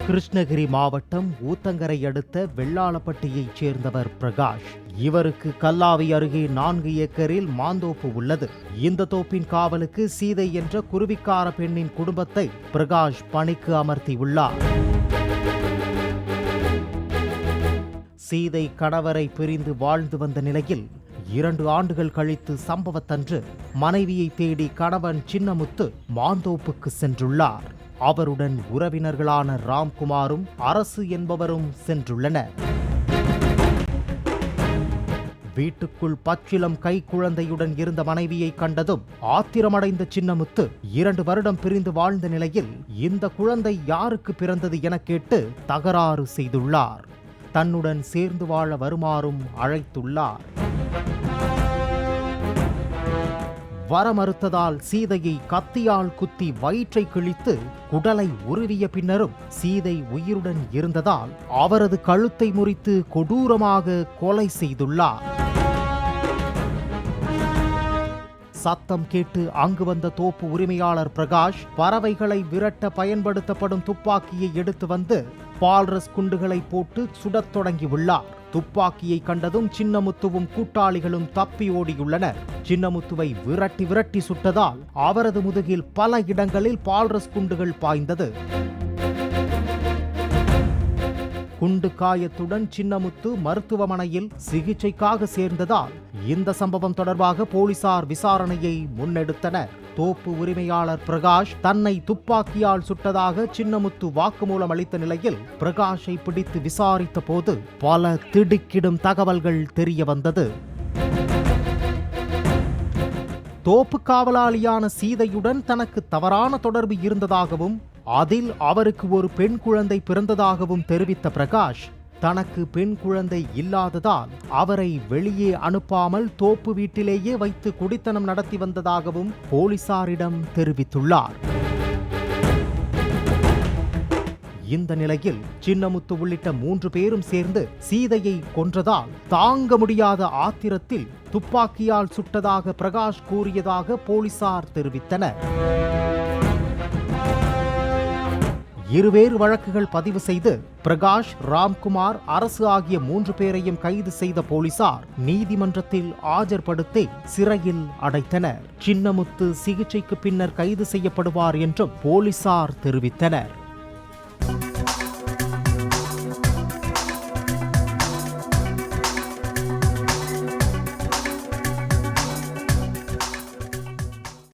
கிருஷ்ணகிரி மாவட்டம் ஊத்தங்கரை அடுத்த வெள்ளாளப்பட்டியைச் சேர்ந்தவர் பிரகாஷ். இவருக்கு கல்லாவி அருகே 4 ஏக்கரில் மாந்தோப்பு உள்ளது. இந்த தோப்பின் காவலுக்கு சீதை என்ற குருவிக்கார பெண்ணின் குடும்பத்தை பிரகாஷ் பணிக்கு அமர்த்தியுள்ளார். சீதை கணவரை பிரிந்து வாழ்ந்து வந்த நிலையில் 2 ஆண்டுகள் கழித்து சம்பவத்தன்று மனைவியை தேடி கணவன் சின்னமுத்து மாந்தோப்புக்கு சென்றுள்ளார். அவருடன் உறவினர்களான ராம்குமாரும் அரசு என்பவரும் சென்றுள்ளனர். வீட்டுக்குள் பச்சிலம் கைக்குழந்தையுடன் இருந்த மனைவியை கண்டதும் ஆத்திரமடைந்த சின்னமுத்து 2 வருடம் பிரிந்து வாழ்ந்த நிலையில் இந்த குழந்தை யாருக்கு பிறந்தது என கேட்டு தகராறு செய்துள்ளார். தன்னுடன் சேர்ந்து வாழ வருமாறும் அழைத்துள்ளார். வர மறுத்ததால் சீதையை கத்தியால் குத்தி வயிற்றை கிழித்து குடலை உருவிய பின்னரும் சீதை உயிருடன் இருந்ததால் அவரது கழுத்தை முறித்து கொடூரமாக கொலை செய்துள்ளார். சத்தம் கேட்டு அங்கு வந்த தோப்பு உரிமையாளர் பிரகாஷ் பறவைகளை விரட்ட பயன்படுத்தப்படும் துப்பாக்கியை எடுத்து வந்து பால்ரஸ் குண்டுகளை போட்டு சுடத் தொடங்கியுள்ளார். துப்பாக்கியை கண்டதும் சின்னமுத்துவும் கூட்டாளிகளும் தப்பி ஓடியுள்ளனர். சின்னமுத்துவை விரட்டி விரட்டி சுட்டதால் அவரது முதுகில் பல இடங்களில் பால்ரஸ் குண்டுகள் பாய்ந்தது. குண்டு காயத்துடன் சின்னமுத்து மருத்துவமனையில் சிகிச்சைக்காக சேர்ந்ததால் இந்த சம்பவம் தொடர்பாக போலீசார் விசாரணையை முன்னெடுத்தனர். தோப்பு உரிமையாளர் பிரகாஷ் தன்னை துப்பாக்கியால் சுட்டதாக சின்னமுத்து வாக்குமூலம் அளித்த நிலையில் பிரகாஷை பிடித்து விசாரித்த போது பல திடுக்கிடும் தகவல்கள் தெரிய வந்தது. தோப்பு காவலாளியான சீதையுடன் தனக்கு தவறான தொடர்பு இருந்ததாகவும் அதில் அவருக்கு ஒரு பெண் குழந்தை பிறந்ததாகவும் தெரிவித்த பிரகாஷ் தனக்கு பெண் குழந்தை இல்லாததால் அவரை வெளியே அனுப்பாமல் தோப்பு வீட்டிலேயே வைத்து குடித்தனம் நடத்தி வந்ததாகவும் போலீசாரிடம் தெரிவித்துள்ளார். இந்த நிலையில் சின்னமுத்து உள்ளிட்ட 3 பேரும் சேர்ந்து சீதையை கொன்றதால் தாங்க முடியாத ஆத்திரத்தில் துப்பாக்கியால் சுட்டதாக பிரகாஷ் கூறியதாக போலீசார் தெரிவித்தனர். இருவேறு வழக்குகள் பதிவு செய்து பிரகாஷ், ராம்குமார், அரசு ஆகிய 3 பேரையும் கைது செய்த போலீசார் நீதிமன்றத்தில் ஆஜர்படுத்தி சிறையில் அடைத்தனர். சின்னமுத்து சிகிச்சைக்கு பின்னர் கைது செய்யப்படுவார் என்றும் போலீசார் தெரிவித்தனர்.